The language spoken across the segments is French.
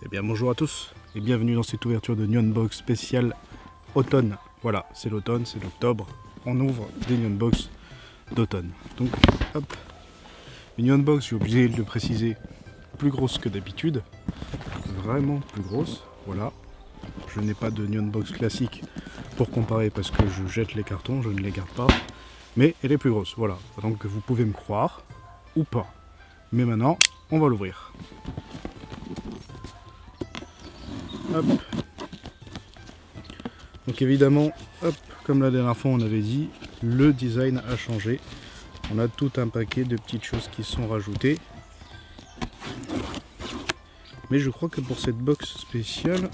Eh bien bonjour à tous et bienvenue dans cette ouverture de Neon Box spéciale automne. Voilà, c'est l'automne, c'est l'octobre. On ouvre des Neon Box d'automne. Donc hop, une Neon Box, j'ai oublié de le préciser, plus grosse que d'habitude. Vraiment plus grosse, voilà. Je n'ai pas de Neon Box classique pour comparer parce que je jette les cartons, je ne les garde pas. Mais elle est plus grosse, voilà. Donc vous pouvez me croire ou pas. Mais maintenant, on va l'ouvrir. Hop. Donc évidemment, hop, comme la dernière fois on avait dit, le design a changé. On a tout un paquet de petites choses qui sont rajoutées. Mais je crois que pour cette box spéciale,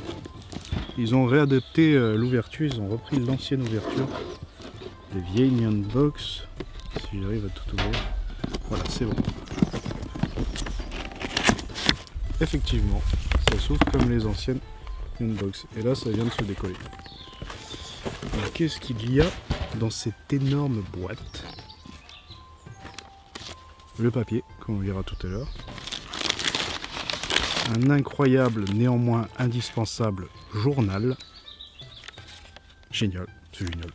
ils ont réadapté l'ouverture, ils ont repris l'ancienne ouverture. Les vieilles Neon Box. Si j'arrive à tout ouvrir. Voilà, c'est bon. Effectivement, ça s'ouvre comme les anciennes Neon Box. Et là, ça vient de se décoller. Qu'est-ce qu'il y a dans cette énorme boîte? Le papier, comme on verra tout à l'heure. Un incroyable, néanmoins indispensable journal. Génial, c'est génial.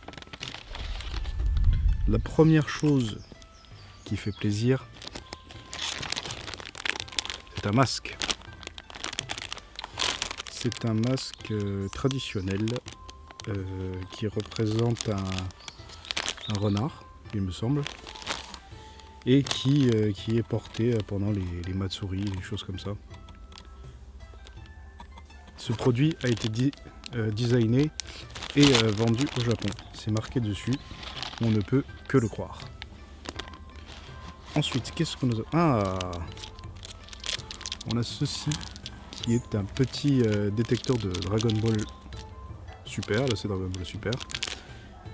La première chose qui fait plaisir, c'est un masque. C'est un masque traditionnel qui représente un renard, il me semble, et qui est porté pendant les matsuri, des choses comme ça. Ce produit a été designé et vendu au Japon. C'est marqué dessus, on ne peut que le croire. Ensuite, qu'est-ce qu'on a? Ah, on a ceci qui est un petit détecteur de Dragon Ball Super, là c'est Dragon Ball Super,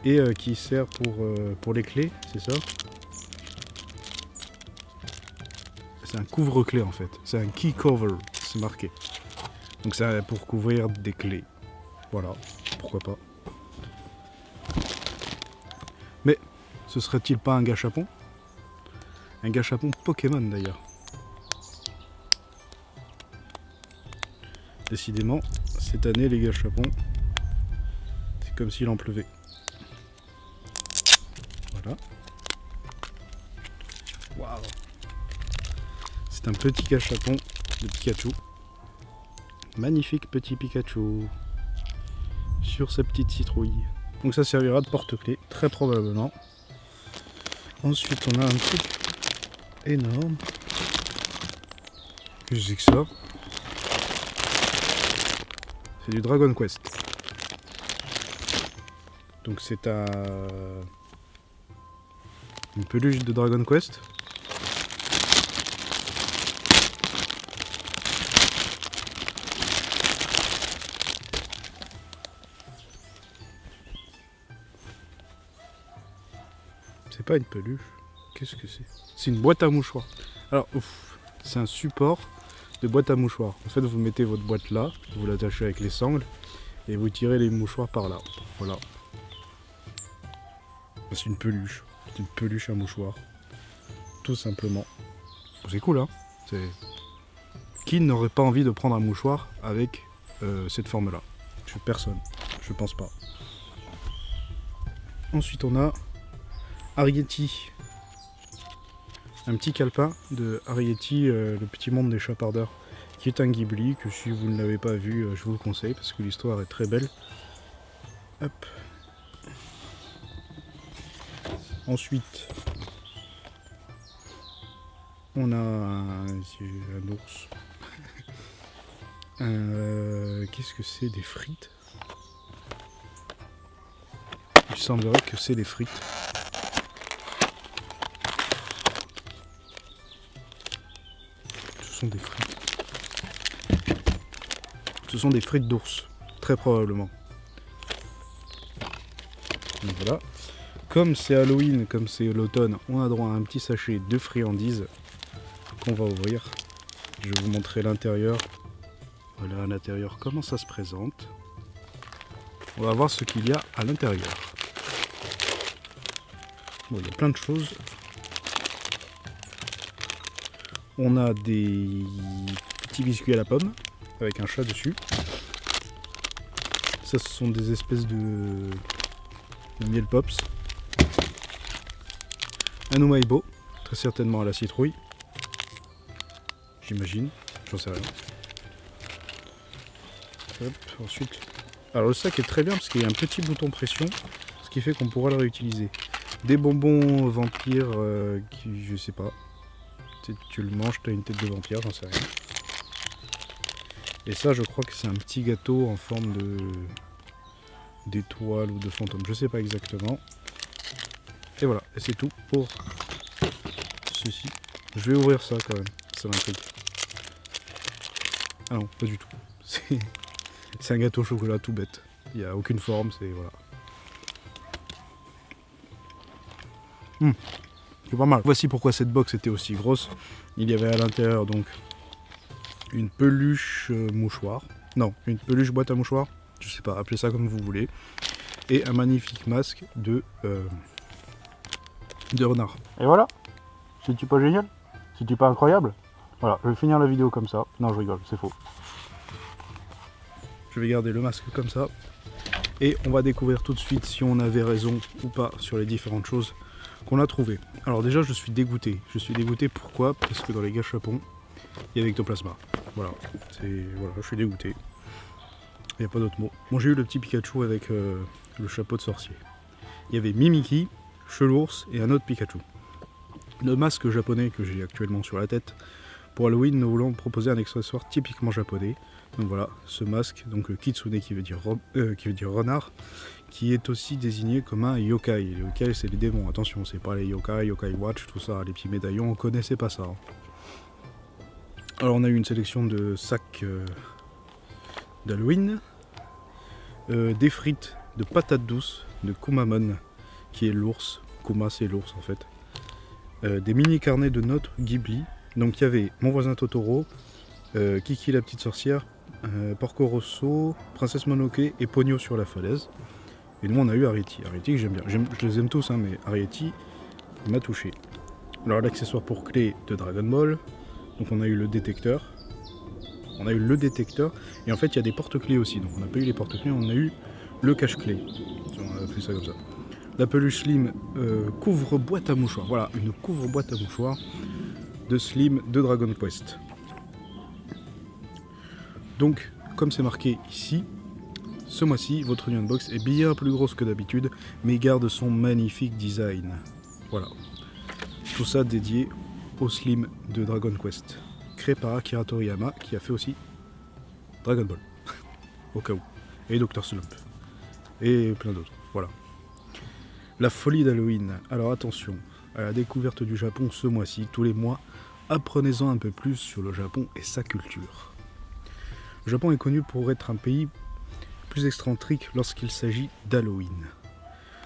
et qui sert pour les clés, c'est ça? C'est un couvre-clé en fait, c'est un key cover, c'est marqué. Donc c'est pour couvrir des clés. Voilà, pourquoi pas. Mais ce serait-il pas un gâchapon? Un gâchapon Pokémon d'ailleurs. Décidément, cette année les gâchapons, c'est comme s'il en pleuvait. Voilà. Waouh. C'est un petit gâchapon de Pikachu. Magnifique petit Pikachu sur sa petite citrouille. Donc ça servira de porte-clés, très probablement. Ensuite on a un truc énorme. Qu'est-ce que c'est que ça? C'est du Dragon Quest. Donc c'est une peluche de Dragon Quest. C'est pas une peluche. Qu'est-ce que c'est? C'est une boîte à mouchoirs. Alors, c'est un support de boîte à mouchoirs. En fait, vous mettez votre boîte là, vous l'attachez avec les sangles et vous tirez les mouchoirs par là. Voilà. C'est une peluche. C'est une peluche à mouchoirs. Tout simplement. C'est cool, hein? Qui n'aurait pas envie de prendre un mouchoir avec cette forme-là? Personne. Je pense pas. Ensuite, on a Arrietty. Un petit calepin de Arrietty, le petit monde des chapardeurs, qui est un Ghibli, que si vous ne l'avez pas vu, je vous le conseille, parce que l'histoire est très belle. Hop. Ensuite, on a un ours. Qu'est-ce que c'est? Des frites? Il semblerait que c'est des frites. Ce sont des frites. Ce sont des frites d'ours, très probablement. Donc voilà. Comme c'est Halloween, comme c'est l'automne, on a droit à un petit sachet de friandises qu'on va ouvrir. Je vais vous montrer l'intérieur. Voilà à l'intérieur comment ça se présente. On va voir ce qu'il y a à l'intérieur. Bon, il y a plein de choses. On a des petits biscuits à la pomme. avec un chat dessus. Ça, ce sont des espèces de miel pops. Un Umaibo, très certainement à la citrouille. J'imagine, j'en sais rien. Hop, ensuite. Alors le sac est très bien parce qu'il y a un petit bouton pression, ce qui fait qu'on pourra le réutiliser. Des bonbons vampires qui, je sais pas. Tu le manges, tu as une tête de vampire, j'en sais rien. Et ça, je crois que c'est un petit gâteau en forme d'étoile ou de fantôme, je sais pas exactement. Et voilà, et c'est tout pour ceci. Je vais ouvrir ça quand même, ça m'intrigue. Ah non, pas du tout. C'est un gâteau au chocolat tout bête. Il n'y a aucune forme, c'est voilà. C'est pas mal. Voici pourquoi cette box était aussi grosse. Il y avait à l'intérieur donc une peluche mouchoir. Non, une peluche boîte à mouchoir. Je sais pas, appelez ça comme vous voulez. Et un magnifique masque de renard. Et voilà. C'est-tu pas génial? C'est-tu pas incroyable? Voilà, je vais finir la vidéo comme ça. Non, je rigole, c'est faux. Je vais garder le masque comme ça. Et on va découvrir tout de suite si on avait raison ou pas sur les différentes choses qu'on a trouvées. Alors déjà, je suis dégoûté. Je suis dégoûté pourquoi? Parce que dans les gâchapons, il y avait Ectoplasma. Voilà, je suis dégoûté. Il n'y a pas d'autre mot. Bon, j'ai eu le petit Pikachu avec le chapeau de sorcier. Il y avait Mimiki, Chelours et un autre Pikachu. Le masque japonais que j'ai actuellement sur la tête, pour Halloween, nous voulons proposer un accessoire typiquement japonais. Donc voilà, ce masque, donc Kitsune qui veut dire renard, qui est aussi désigné comme un yokai. Les yokai, c'est les démons. Attention, c'est pas les yokai, yokai watch, tout ça, les petits médaillons, on connaissait pas ça. Hein. Alors on a eu une sélection de sacs d'Halloween, des frites de patates douces de Kumamon, qui est l'ours. Kuma, c'est l'ours en fait. Des mini carnets de notes Ghibli. Donc il y avait Mon voisin Totoro, Kiki la petite sorcière, Porco Rosso, Princesse Mononoke et Pogno sur la falaise. Et nous on a eu Arrietty. Arrietty que j'aime bien. Je les aime tous, hein, mais Arrietty m'a touché. Alors l'accessoire pour clé de Dragon Ball. Donc on a eu le détecteur. On a eu le détecteur. Et en fait il y a des porte-clés aussi. Donc on n'a pas eu les porte-clés, on a eu le cache-clé. On a appelé ça comme ça. La peluche Slim couvre-boîte à mouchoirs. Voilà, une couvre-boîte à mouchoirs de Slim de Dragon Quest. Donc, comme c'est marqué ici, ce mois-ci, votre Union Box est bien plus grosse que d'habitude, mais garde son magnifique design. Voilà. Tout ça dédié au Slim de Dragon Quest, créé par Akira Toriyama, qui a fait aussi Dragon Ball, au cas où, et Dr. Slump, et plein d'autres. Voilà. La folie d'Halloween. Alors attention, à la découverte du Japon ce mois-ci, tous les mois, apprenez-en un peu plus sur le Japon et sa culture. Le Japon est connu pour être un pays plus excentrique lorsqu'il s'agit d'Halloween.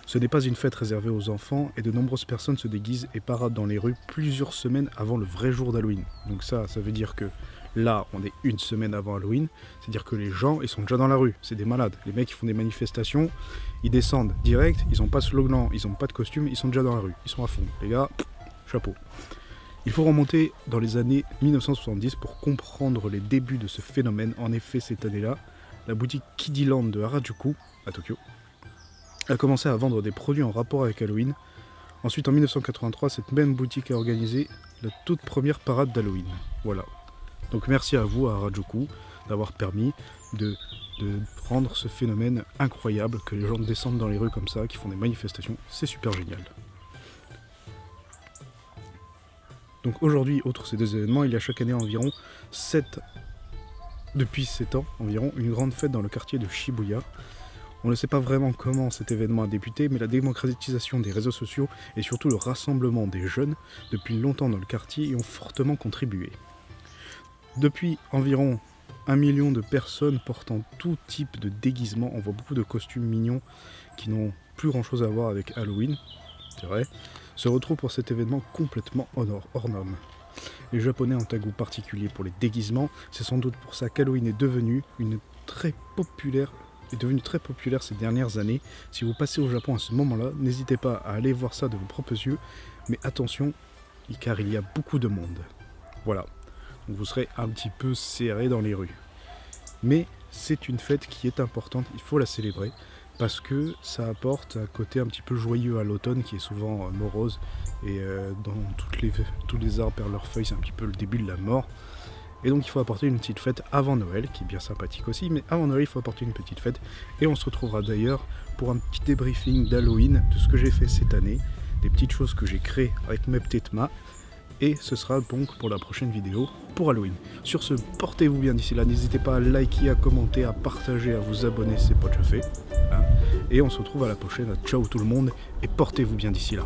Ce n'est pas une fête réservée aux enfants et de nombreuses personnes se déguisent et paradent dans les rues plusieurs semaines avant le vrai jour d'Halloween. Donc ça veut dire que là, on est une semaine avant Halloween, c'est-à-dire que les gens, ils sont déjà dans la rue, c'est des malades. Les mecs, ils font des manifestations, ils descendent direct, ils n'ont pas de slogan, ils n'ont pas de costume, ils sont déjà dans la rue, ils sont à fond. Les gars, chapeau. Il faut remonter dans les années 1970 pour comprendre les débuts de ce phénomène. En effet, cette année-là, la boutique Kidiland de Harajuku, à Tokyo, a commencé à vendre des produits en rapport avec Halloween. Ensuite, en 1983, cette même boutique a organisé la toute première parade d'Halloween. Voilà. Donc merci à vous, à Harajuku, d'avoir permis de rendre ce phénomène incroyable, que les gens descendent dans les rues comme ça, qui font des manifestations. C'est super génial. Donc aujourd'hui, outre ces deux événements, il y a chaque année environ depuis 7 ans environ, une grande fête dans le quartier de Shibuya. On ne sait pas vraiment comment cet événement a débuté, mais la démocratisation des réseaux sociaux et surtout le rassemblement des jeunes depuis longtemps dans le quartier y ont fortement contribué. Depuis environ 1 million de personnes portant tout type de déguisement, on voit beaucoup de costumes mignons qui n'ont plus grand chose à voir avec Halloween, c'est vrai, se retrouvent pour cet événement complètement hors norme. Les Japonais ont un goût particulier pour les déguisements, c'est sans doute pour ça qu'Halloween est devenu très populaire ces dernières années. Si vous passez au Japon à ce moment-là, n'hésitez pas à aller voir ça de vos propres yeux, mais attention, car il y a beaucoup de monde. Voilà, donc vous serez un petit peu serré dans les rues. mais c'est une fête qui est importante, il faut la célébrer, parce que ça apporte un côté un petit peu joyeux à l'automne qui est souvent morose, et dans tous les arbres perdent leurs feuilles, c'est un petit peu le début de la mort. Et donc il faut apporter une petite fête avant Noël, qui est bien sympathique aussi, mais avant Noël il faut apporter une petite fête. Et on se retrouvera d'ailleurs pour un petit débriefing d'Halloween, de ce que j'ai fait cette année, des petites choses que j'ai créées avec mes petites mains. Et ce sera donc pour la prochaine vidéo pour Halloween. Sur ce, portez-vous bien d'ici là, n'hésitez pas à liker, à commenter, à partager, à vous abonner si ce n'est pas déjà fait. Et on se retrouve à la prochaine, ciao tout le monde, et portez-vous bien d'ici là.